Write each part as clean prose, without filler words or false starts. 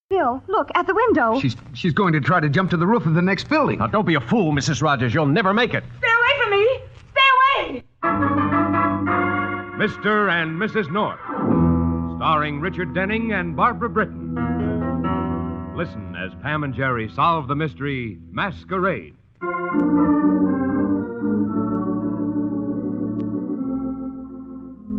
Bill, look, at the window. She's going to try to jump to the roof of the next building. Now, don't be a fool, Mrs. Rogers. You'll never make it. Stay away from me! Stay away! Mr. and Mrs. North, starring Richard Denning and Barbara Britton. Listen as Pam and Jerry solve the mystery Masquerade.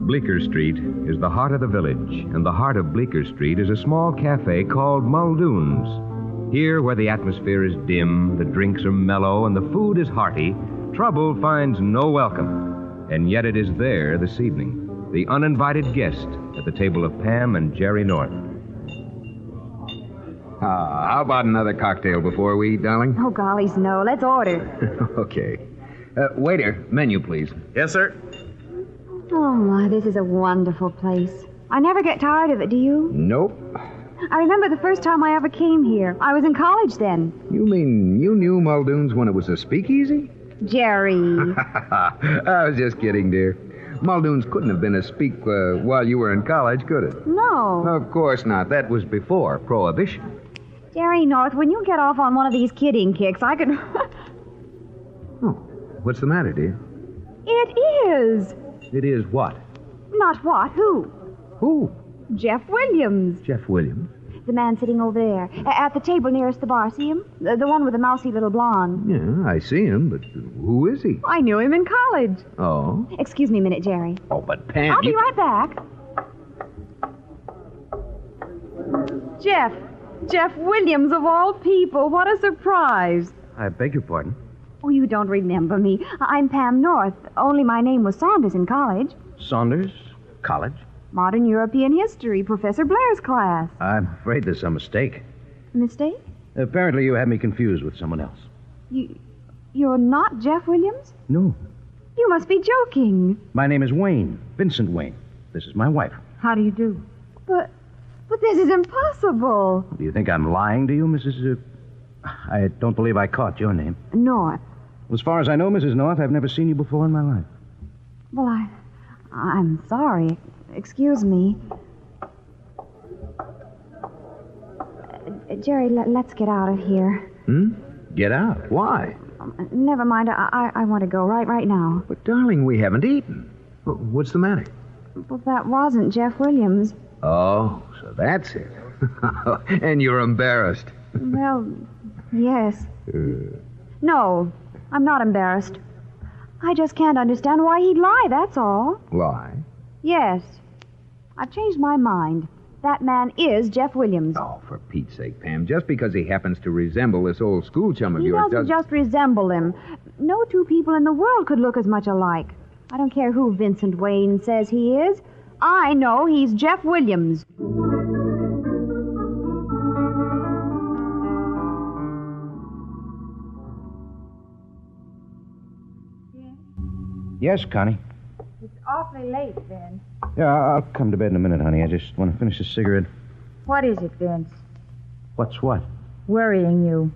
Bleecker Street is the heart of the village, and the heart of Bleecker Street is a small cafe called Muldoon's. Here, where the atmosphere is dim, the drinks are mellow, and the food is hearty, trouble finds no welcome. And yet it is there this evening, the uninvited guest at the table of Pam and Jerry North. How about another cocktail before we eat, darling? Oh, gollies, no. Let's order. Okay. Waiter, menu, please. Yes, sir. Oh, my, this is a wonderful place. I never get tired of it, do you? Nope. I remember the first time I ever came here. I was in college then. You mean you knew Muldoon's when it was a speakeasy? Jerry. I was just kidding, dear. Muldoon's couldn't have been a speak while you were in college, could it? No. Of course not. That was before Prohibition. Jerry North, when you get off on one of these kidding kicks, I could... Oh, what's the matter, dear? It is. It is what? Not what, who? Who? Jeff Williams. Jeff Williams. The man sitting over there, at the table nearest the bar. See him? The one with the mousy little blonde. Yeah, I see him, but who is he? I knew him in college. Oh? Excuse me a minute, Jerry. Oh, but Pam... I'll be right back. Jeff Williams, of all people. What a surprise. I beg your pardon. Oh, you don't remember me. I'm Pam North, only my name was Saunders in college. Saunders? College? Modern European History, Professor Blair's class. I'm afraid there's some mistake. Mistake? Apparently you had me confused with someone else. You're not Jeff Williams? No. You must be joking. My name is Wayne. Vincent Wayne. This is my wife. How do you do? But this is impossible. Do you think I'm lying to you, Mrs. I don't believe I caught your name. North. As far as I know, Mrs. North, I've never seen you before in my life. Well, I'm sorry. Excuse me. Jerry, let's get out of here. Get out? Why? Never mind. I want to go right now. But, darling, we haven't eaten. What's the matter? Well, that wasn't Jeff Williams. Oh, so that's it. And you're embarrassed. Well, yes. No, I'm not embarrassed. I just can't understand why he'd lie, that's all. Lie? Yes. I've changed my mind. That man is Jeff Williams. Oh, for Pete's sake, Pam. Just because he happens to resemble this old school chum of He yours doesn't just resemble him. No two people in the world could look as much alike. I don't care who Vincent Wayne says he is. I know he's Jeff Williams. Yes, Connie. It's awfully late, Vince. Yeah, I'll come to bed in a minute, honey. I just want to finish this cigarette. What is it, Vince? What's what? Worrying you.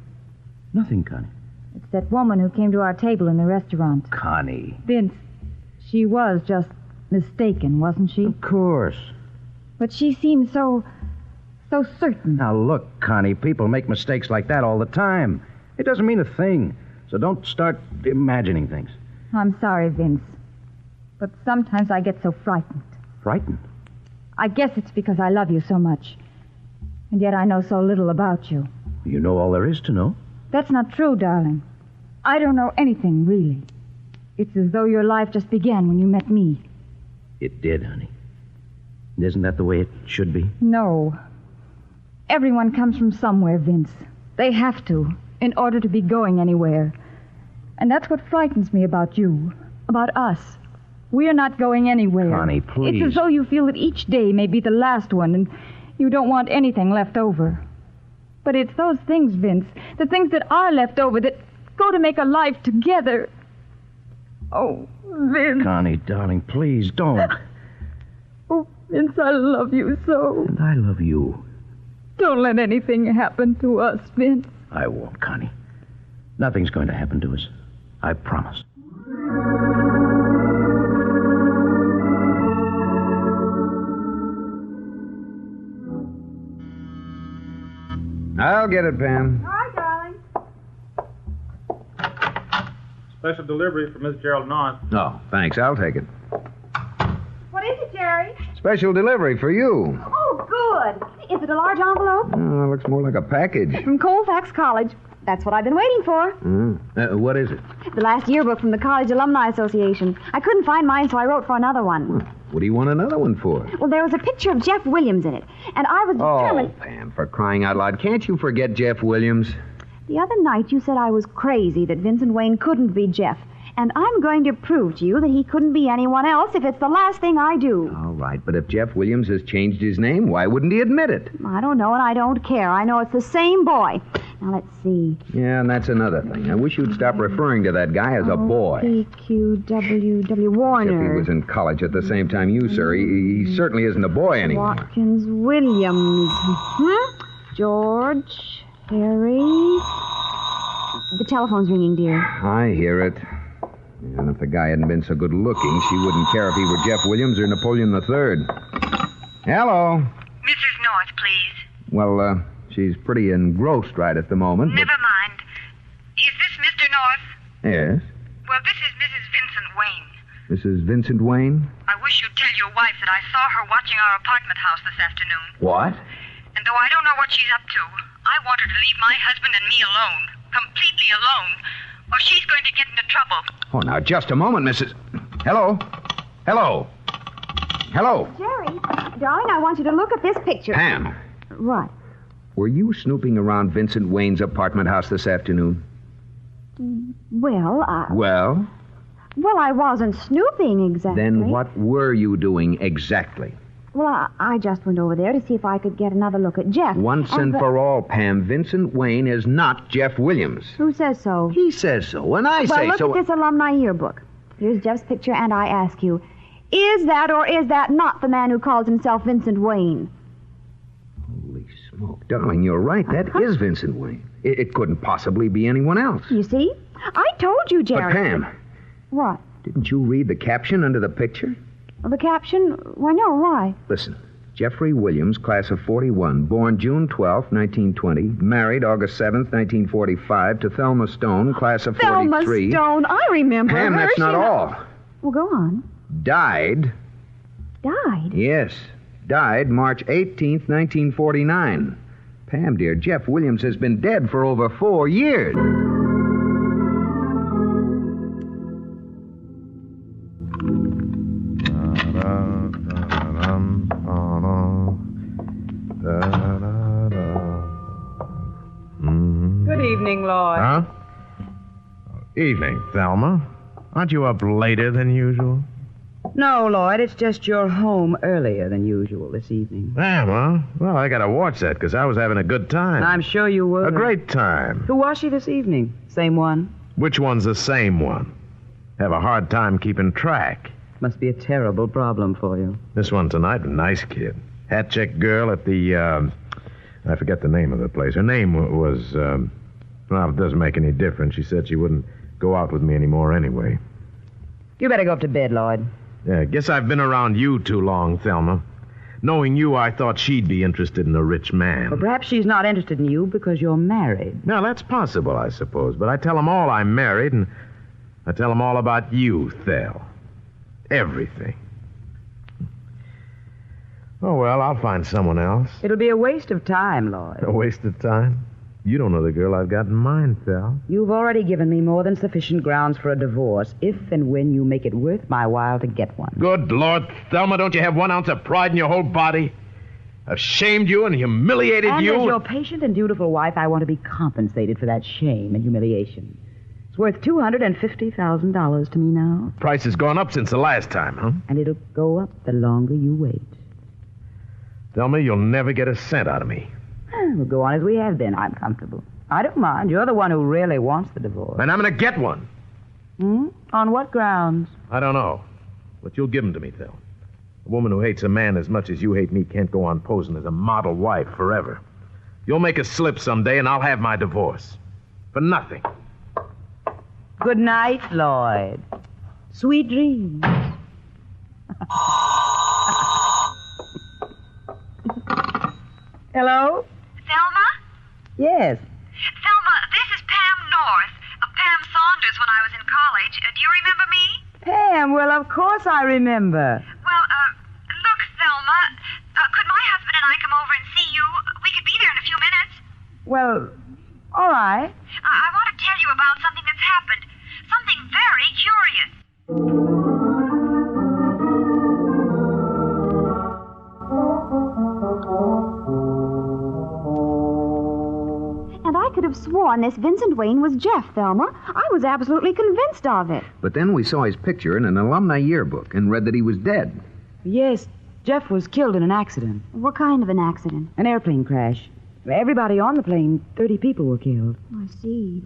Nothing, Connie. It's that woman who came to our table in the restaurant. Connie. Vince, she was just mistaken, wasn't she? Of course. But she seemed so certain. Now, look, Connie, people make mistakes like that all the time. It doesn't mean a thing. So don't start imagining things. I'm sorry, Vince. But sometimes I get so frightened. Frightened? I guess it's because I love you so much. And yet I know so little about you. You know all there is to know. That's not true, darling. I don't know anything, really. It's as though your life just began when you met me. It did, honey. Isn't that the way it should be? No. Everyone comes from somewhere, Vince. They have to, in order to be going anywhere. And that's what frightens me about you, about us. We're not going anywhere. Connie, please. It's as though you feel that each day may be the last one, and you don't want anything left over. But it's those things, Vince, the things that are left over that go to make a life together. Oh, Vince. Connie, darling, please don't. Oh, Vince, I love you so. And I love you. Don't let anything happen to us, Vince. I won't, Connie. Nothing's going to happen to us. I promise. I'll get it, Pam. All right, darling. Special delivery for Miss Gerald North. Oh, thanks. I'll take it. What is it, Jerry? Special delivery for you. Oh, good. Is it a large envelope? Oh, it looks more like a package. From Colfax College. That's what I've been waiting for. What is it? The last yearbook from the College Alumni Association. I couldn't find mine, so I wrote for another one. What do you want another one for? Well, there was a picture of Jeff Williams in it, and I was determined... Oh, Pam, for crying out loud, can't you forget Jeff Williams? The other night you said I was crazy that Vincent Wayne couldn't be Jeff, and I'm going to prove to you that he couldn't be anyone else if it's the last thing I do. All right, but if Jeff Williams has changed his name, why wouldn't he admit it? I don't know, and I don't care. I know it's the same boy. Now, let's see. Yeah, and that's another thing. I wish you'd stop referring to that guy as a boy. P-Q-W-W Warner. If he was in college at the same time you, sir, he certainly isn't a boy anymore. Watkins Williams. George, Harry. The telephone's ringing, dear. I hear it. And if the guy hadn't been so good looking, she wouldn't care if he were Jeff Williams or Napoleon III. Hello. Mrs. North, please. Well, she's pretty engrossed right at the moment. But... Never mind. Is this Mr. North? Yes. Well, this is Mrs. Vincent Wayne. Mrs. Vincent Wayne? I wish you'd tell your wife that I saw her watching our apartment house this afternoon. What? And though I don't know what she's up to, I want her to leave my husband and me alone. Completely alone. Or she's going to get into trouble. Oh, now, just a moment, Mrs. Hello? Hello? Hello? Jerry, darling, I want you to look at this picture. Pam, What? were you snooping around Vincent Wayne's apartment house this afternoon? Well, Well, I wasn't snooping exactly. then what were you doing exactly? Well, I just went over there to see if I could get another look at Jeff. Once and for all, Pam, Vincent Wayne is not Jeff Williams. Who says so? He says so, and I Well, say look so. at this alumni yearbook. Here's Jeff's picture, and I ask you, is that or is that not the man who calls himself Vincent Wayne? Holy smoke. Darling, you're right. That is Vincent Wayne. It couldn't possibly be anyone else. You see? I told you, Jerry. But, Pam, What? didn't you read the caption under the picture? The caption? Why, no, why? Listen. Jeffrey Williams, class of 41, born June 12th, 1920, married August 7th, 1945, to Thelma Stone, class of 43. Thelma Stone, I remember Pam, her. that's not all. Well, go on. Died, Died? yes, died March 18th, 1949. Pam, dear, Jeff Williams has been dead for over 4 years. Good evening, Lloyd. Huh? Evening, Thelma. Aren't you up later than usual? No, Lloyd, it's just you're home earlier than usual this evening. Am, huh? Well, I gotta watch that, because I was having a good time. I'm sure you were. A great time. Who was she this evening? Same one? Which one's the same one? Have a hard time keeping track. Must be a terrible problem for you. This one tonight, a nice kid. Hat check girl at the, I forget the name of the place. Her name was, well, it doesn't make any difference. She said she wouldn't go out with me anymore anyway. You better go up to bed, Lloyd. Yeah, guess I've been around you too long, Thelma. Knowing you, I thought she'd be interested in a rich man. But perhaps she's not interested in you because you're married. Now, that's possible, I suppose. But I tell them all I'm married, and I tell them all about you, Thel. Everything. Oh, well, I'll find someone else. It'll be a waste of time, Lloyd. A waste of time? You don't know the girl I've got in mind, Thel. You've already given me more than sufficient grounds for a divorce, if and when you make it worth my while to get one. Good Lord, Thelma, don't you have 1 ounce of pride in your whole body? I've shamed you and humiliated And you. as your patient and dutiful wife, I want to be compensated for that shame and humiliation. It's worth $250,000 to me now. Price has gone up since the last time, huh? And it'll go up the longer you wait. Thelma, you'll never get a cent out of me. We'll go on as we have been. I'm comfortable. I don't mind. You're the one who really wants the divorce. And I'm going to get one. On what grounds? I don't know. But you'll give them to me, Thel. A woman who hates a man as much as you hate me can't go on posing as a model wife forever. You'll make a slip someday, and I'll have my divorce. For nothing. Good night, Lloyd. Sweet dreams. Hello? Thelma? Yes. Thelma, this is Pam North. Pam Saunders when I was in college. Do you remember me? Pam, well, of course I remember. Well, look, Thelma, could my husband and I come over and see you? We could be there in a few minutes. Well, all right. I want to tell you about something that's happened. Something very curious. And I could have sworn this Vincent Wayne was Jeff, Thelma. I was absolutely convinced of it. But then we saw his picture in an alumni yearbook and read that he was dead. Yes, Jeff was killed in an accident. What kind of an accident? An airplane crash. Everybody on the plane, 30 people were killed. I see.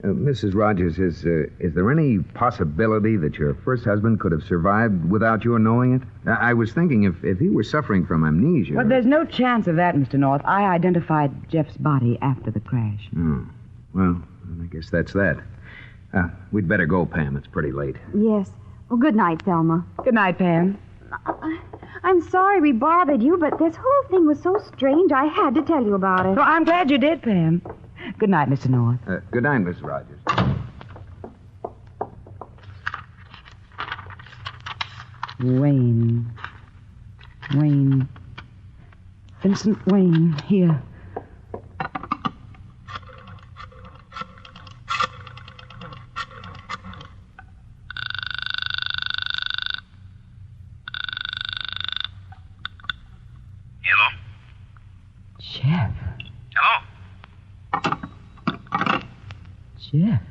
Mrs. Rogers, is there any possibility that your first husband could have survived without your knowing it? I was thinking if he were suffering from amnesia... Well, there's no chance of that, Mr. North. I identified Jeff's body after the crash. Oh. Well, I guess that's that. We'd better go, Pam. It's pretty late. Yes. Well, good night, Thelma. Good night, Pam. I'm sorry we bothered you, but this whole thing was so strange I had to tell you about it. Well, I'm glad you did, Pam. Good night, Mr. North. Good night, Miss Rogers. Wayne. Vincent Wayne, here. Hello? Jeff. Hello? Jeff.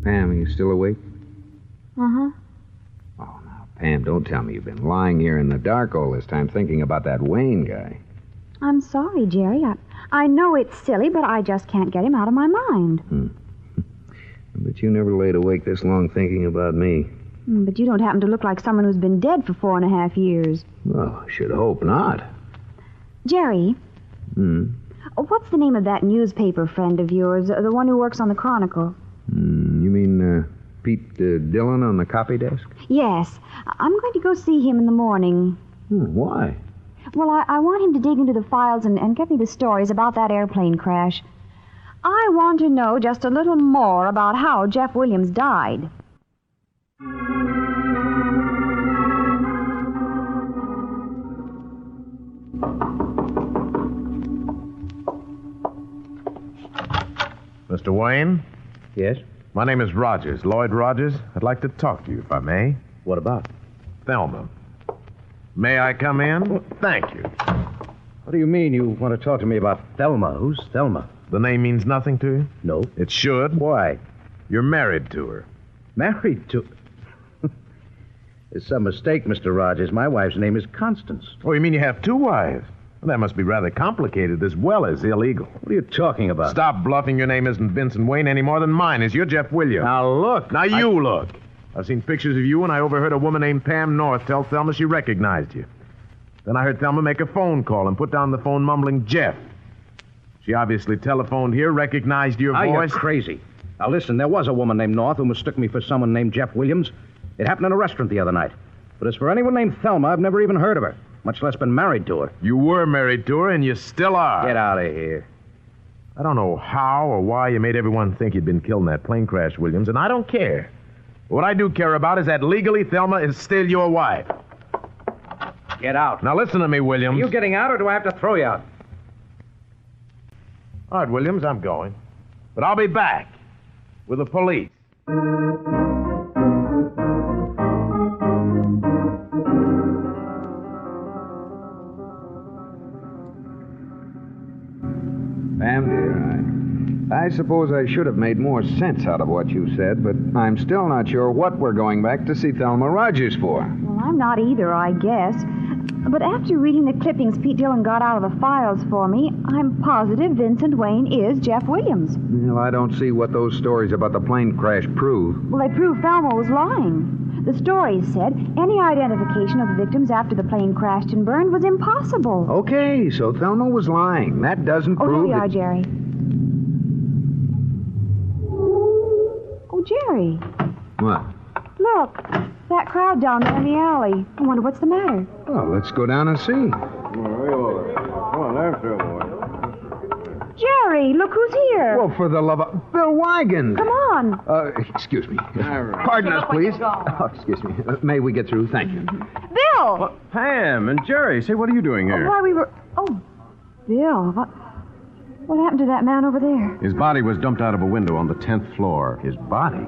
Pam, are you still awake? Uh-huh. Oh, now, Pam, don't tell me you've been lying here in the dark all this time thinking about that Wayne guy. I'm sorry, Jerry. I know it's silly, but I just can't get him out of my mind. But you never laid awake this long thinking about me. But you don't happen to look like someone who's been dead for 4.5 years. Well, I should hope not. Jerry. What's the name of that newspaper friend of yours, the one who works on the Chronicle? You mean Pete Dillon on the copy desk? Yes. I'm going to go see him in the morning. Why? Well, I want him to dig into the files and get me the stories about that airplane crash. I want to know just a little more about how Jeff Williams died. Mr. Wayne? Yes? My name is Rogers, Lloyd Rogers. I'd like to talk to you, if I may. What about? Thelma. May I come in? Well, thank you. What do you mean you want to talk to me about Thelma? Who's Thelma? The name means nothing to you? No. It should. Why? You're married to her. Married to... It's some mistake, Mr. Rogers. My wife's name is Constance. Oh, you mean you have two wives? Well, that must be rather complicated as well as illegal. What are you talking about? Stop bluffing. Your name isn't Vincent Wayne any more than mine is. You're Jeff Williams. Now, look. Now, you look. I've seen pictures of you, and I overheard a woman named Pam North tell Thelma she recognized you. Then I heard Thelma make a phone call and put down the phone mumbling Jeff. She obviously telephoned here, recognized your voice. You're crazy. Now, listen, there was a woman named North who mistook me for someone named Jeff Williams. It happened in a restaurant the other night. But as for anyone named Thelma, I've never even heard of her, much less been married to her. You were married to her, and you still are. Get out of here. I don't know how or why you made everyone think you'd been killed in that plane crash, Williams, and I don't care. What I do care about is that legally Thelma is still your wife. Get out. Now listen to me, Williams. Are you getting out, or do I have to throw you out? All right, Williams, I'm going. But I'll be back with the police. Pam, dear, I suppose I should have made more sense out of what you said, but I'm still not sure what we're going back to see Thelma Rogers for. Well, I'm not either, I guess. But after reading the clippings Pete Dillon got out of the files for me, I'm positive Vincent Wayne is Jeff Williams. Well, I don't see what those stories about the plane crash prove. Well, they prove Thelma was lying. The stories said any identification of the victims after the plane crashed and burned was impossible. Okay, so Thelma was lying. That doesn't prove here we are, that... Jerry. Oh, Jerry. What? Look, that crowd down there in the alley. I wonder what's the matter. Well, let's go down and see. Come on, after boy. Jerry, look who's here. Well, for the love of... Bill Wigan. Come on. Excuse me. Pardon us, please. Oh, excuse me. May we get through? Thank you. Bill! Pam and Jerry, say, what are you doing here? Why, we were... Oh, Bill, what happened to that man over there? His body was dumped out of a window on the 10th floor. His body?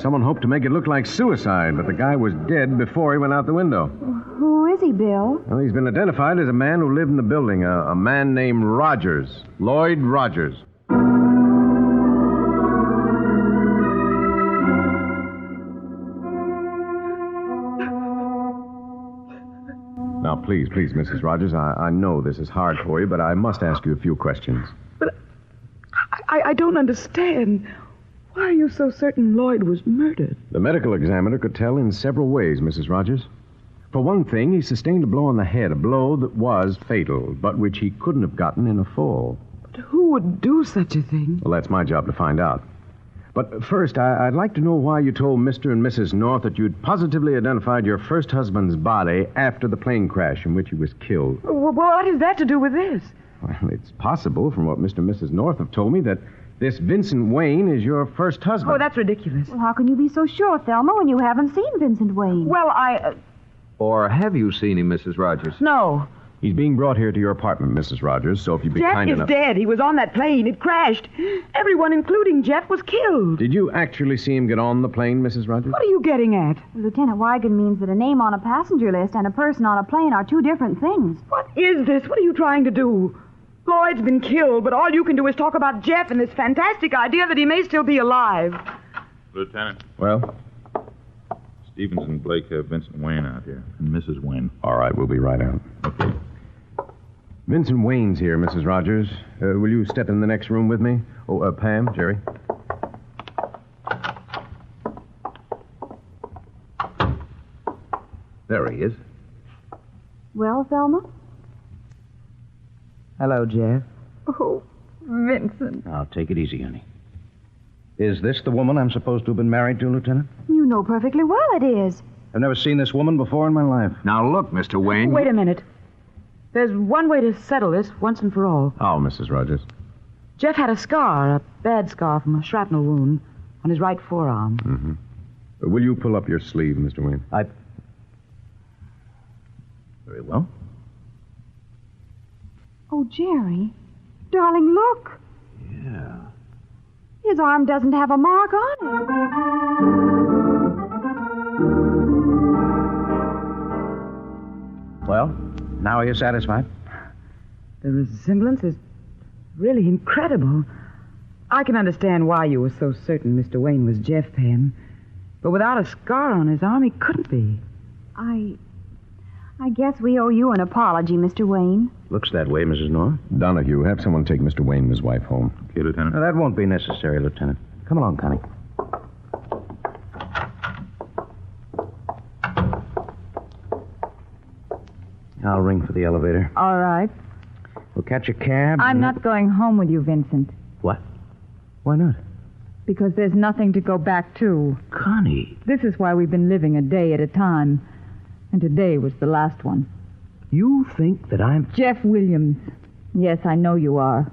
Someone hoped to make it look like suicide, but the guy was dead before he went out the window. Who is he, Bill? Well, he's been identified as a man who lived in the building, a man named Rogers, Lloyd Rogers. Now, please, Mrs. Rogers, I know this is hard for you, but I must ask you a few questions. I don't understand. Why are you so certain Lloyd was murdered? The medical examiner could tell in several ways, Mrs. Rogers. For one thing, he sustained a blow on the head, a blow that was fatal, but which he couldn't have gotten in a fall. But who would do such a thing? Well, that's my job to find out. But first, I'd like to know why you told Mr. and Mrs. North that you'd positively identified your first husband's body after the plane crash in which he was killed. Well, what has that to do with this? Well, it's possible, from what Mr. and Mrs. North have told me, that this Vincent Wayne is your first husband. Oh, that's ridiculous. Well, how can you be so sure, Thelma, when you haven't seen Vincent Wayne? Well, Or have you seen him, Mrs. Rogers? No. He's being brought here to your apartment, Mrs. Rogers, so if you'd be kind enough... Jeff is dead. He was on that plane. It crashed. Everyone, including Jeff, was killed. Did you actually see him get on the plane, Mrs. Rogers? What are you getting at? Lieutenant Wigan means that a name on a passenger list and a person on a plane are two different things. What is this? What are you trying to do? Lloyd's been killed, but all you can do is talk about Jeff and this fantastic idea that he may still be alive. Lieutenant, Well? Stevens and Blake have Vincent Wayne out here, and Mrs. Wayne. All right, we'll be right out. Okay. Vincent Wayne's here, Mrs. Rogers. Will you step in the next room with me? Oh, Pam, Jerry. There he is. Well, Thelma? Hello, Jeff. Oh, Vincent. Now, take it easy, honey. Is this the woman I'm supposed to have been married to, Lieutenant? You know perfectly well it is. I've never seen this woman before in my life. Now, look, Mr. Wayne. Wait a minute. There's one way to settle this once and for all. Oh, Mrs. Rogers. Jeff had a scar, a bad scar from a shrapnel wound on his right forearm. Mm-hmm. Will you pull up your sleeve, Mr. Wayne? Very well. Oh, Jerry. Darling, look. Yeah. His arm doesn't have a mark on it. Well, now are you satisfied? The resemblance is really incredible. I can understand why you were so certain Mr. Wayne was Jeff, Pam. But without a scar on his arm, he couldn't be. I guess we owe you an apology, Mr. Wayne. Looks that way, Mrs. North. Donahue, have someone take Mr. Wayne and his wife home. Okay, Lieutenant. Now, that won't be necessary, Lieutenant. Come along, Connie. I'll ring for the elevator. All right. We'll catch a cab. I'm not going home with you, Vincent, What? Why not? because there's nothing to go back to. Connie, This is why we've been living a day at a time. And today was the last one. you think that I'm... Jeff Williams. Yes, I know you are.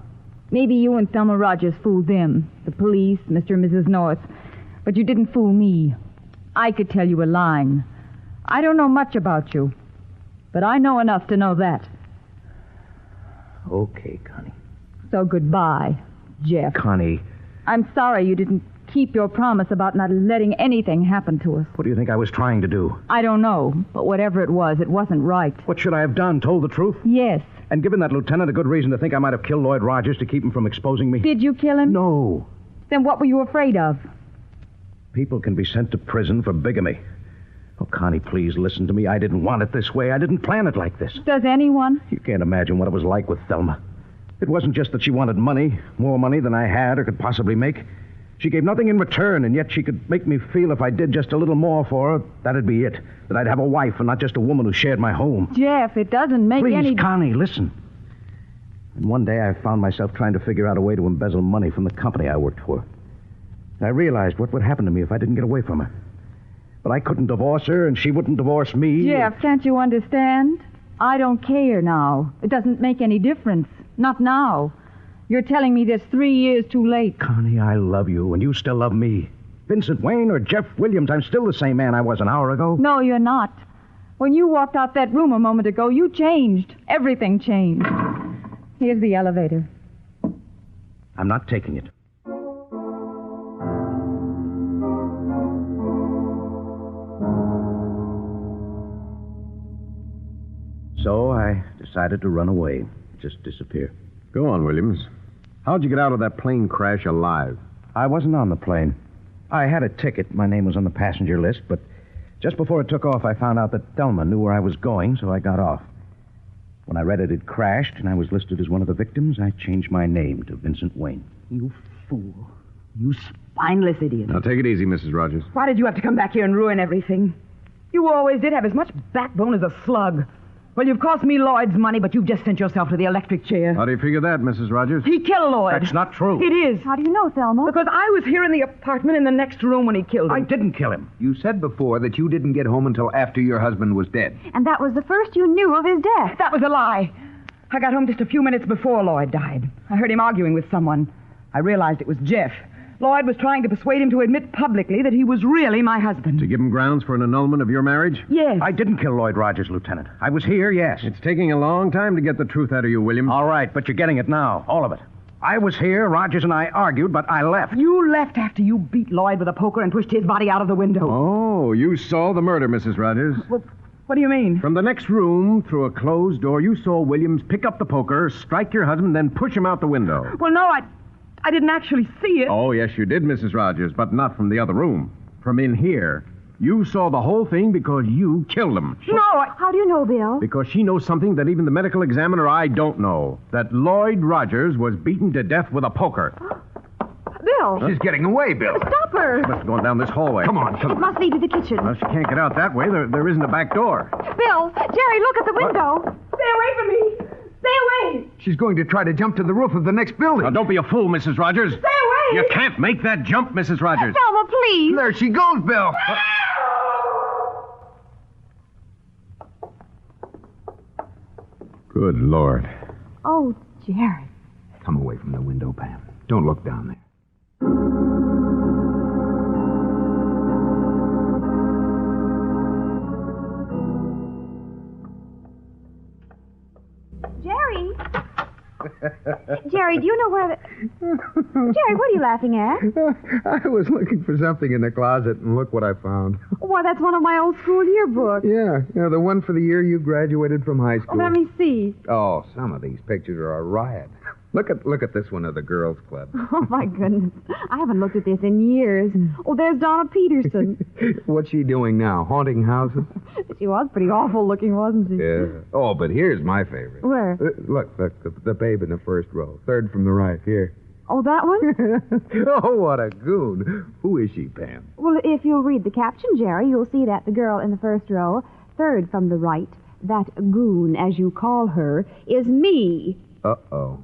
Maybe you and Thelma Rogers fooled them, the police, Mr. and Mrs. North. But you didn't fool me. I could tell you were lying. I don't know much about you, but I know enough to know that. Okay, Connie. So goodbye, Jeff. Connie, I'm sorry you didn't keep your promise about not letting anything happen to us. what do you think I was trying to do? I don't know, but whatever it wasn't right. What should I have done? Told the truth? Yes. And given that lieutenant a good reason to think I might have killed Lloyd Rogers to keep him from exposing me? Did you kill him? No. Then what were you afraid of? People can be sent to prison for bigamy. Oh, Connie, please listen to me. I didn't want it this way. I didn't plan it like this. Does anyone? You can't imagine what it was like with Thelma. It wasn't just that she wanted money, more money than I had or could possibly make. She gave nothing in return, and yet she could make me feel if I did just a little more for her, that'd be it. That I'd have a wife and not just a woman who shared my home. Jeff, it doesn't make Please, any... Connie, listen. And one day I found myself trying to figure out a way to embezzle money from the company I worked for. And I realized what would happen to me if I didn't get away from her. But I couldn't divorce her, and she wouldn't divorce me. Jeff, can't you understand? I don't care now. It doesn't make any difference. Not now. You're telling me this 3 years too late. Connie, I love you, and you still love me. Vincent Wayne or Jeff Williams, I'm still the same man I was an hour ago. No, you're not. When you walked out that room a moment ago, you changed. Everything changed. Here's the elevator. I'm not taking it. So I decided to run away, just disappear. Go on, Williams. How'd you get out of that plane crash alive? I wasn't on the plane. I had a ticket. My name was on the passenger list, but just before it took off, I found out that Thelma knew where I was going, so I got off. When I read it had crashed and I was listed as one of the victims, I changed my name to Vincent Wayne. You fool. You spineless idiot. Now, take it easy, Mrs. Rogers. Why did you have to come back here and ruin everything? You always did have as much backbone as a slug. Well, you've cost me Lloyd's money, but you've just sent yourself to the electric chair. How do you figure that, Mrs. Rogers? He killed Lloyd. That's not true. It is. How do you know, Thelma? Because I was here in the apartment in the next room when he killed him. I didn't kill him. You said before that you didn't get home until after your husband was dead. And that was the first you knew of his death. That was a lie. I got home just a few minutes before Lloyd died. I heard him arguing with someone. I realized it was Jeff. Lloyd was trying to persuade him to admit publicly that he was really my husband. To give him grounds for an annulment of your marriage? Yes. I didn't kill Lloyd Rogers, Lieutenant. I was here, yes. It's taking a long time to get the truth out of you, Williams. All right, but you're getting it now, all of it. I was here, Rogers and I argued, but I left. You left after you beat Lloyd with a poker and pushed his body out of the window. Oh, you saw the murder, Mrs. Rogers. What do you mean? From the next room, through a closed door, you saw Williams pick up the poker, strike your husband, then push him out the window. Well, no, I didn't actually see it. Oh, yes, you did, Mrs. Rogers, but not from the other room. From in here. You saw the whole thing because you killed him. No, How do you know, Bill? Because she knows something that even the medical examiner I don't know. That Lloyd Rogers was beaten to death with a poker. Bill! She's getting away, Bill. Stop her! She must have gone down this hallway. Come on, It come on. must lead to the kitchen. Well, she can't get out that way. There isn't a back door. Bill! Jerry, look at the window! Stay away from me! Stay away! She's going to try to jump to the roof of the next building. Now, don't be a fool, Mrs. Rogers. Stay away! You can't make that jump, Mrs. Rogers. Thelma, please! There she goes, Bill. Good Lord. Oh, Jerry. Come away from the window, Pam. Don't look down there. Jerry! Jerry, do you know where the... Jerry, what are you laughing at? I was looking for something in the closet, and look what I found. Why, that's one of my old school yearbooks. Yeah, the one for the year you graduated from high school. Oh, let me see. Oh, some of these pictures are a riot. Look at this one of the girls' club. Oh, my goodness. I haven't looked at this in years. Oh, there's Donna Peterson. What's she doing now? Haunting houses? She was pretty awful looking, wasn't she? Yeah. Oh, but here's my favorite. Where? Look, the babe in the first row. Third from the right, here. Oh, that one? Oh, what a goon. Who is she, Pam? Well, if you'll read the caption, Jerry, you'll see that the girl in the first row, third from the right, that goon, as you call her, is me. Uh-oh.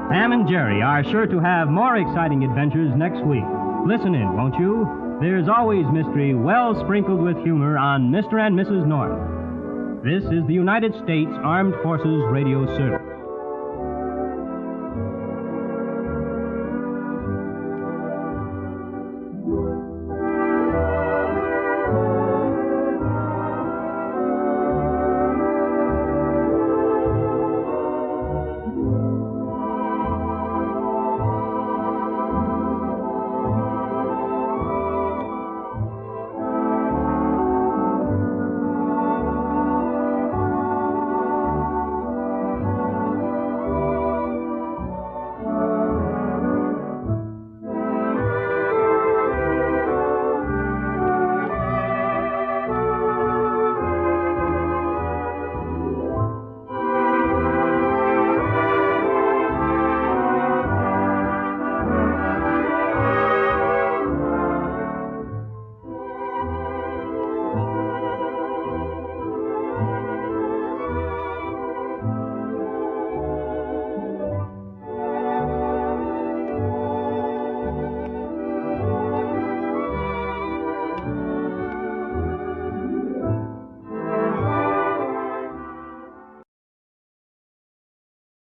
Pam and Jerry are sure to have more exciting adventures next week. Listen in, won't you? There's always mystery, well sprinkled with humor on Mr. and Mrs. North. This is the United States Armed Forces Radio Service.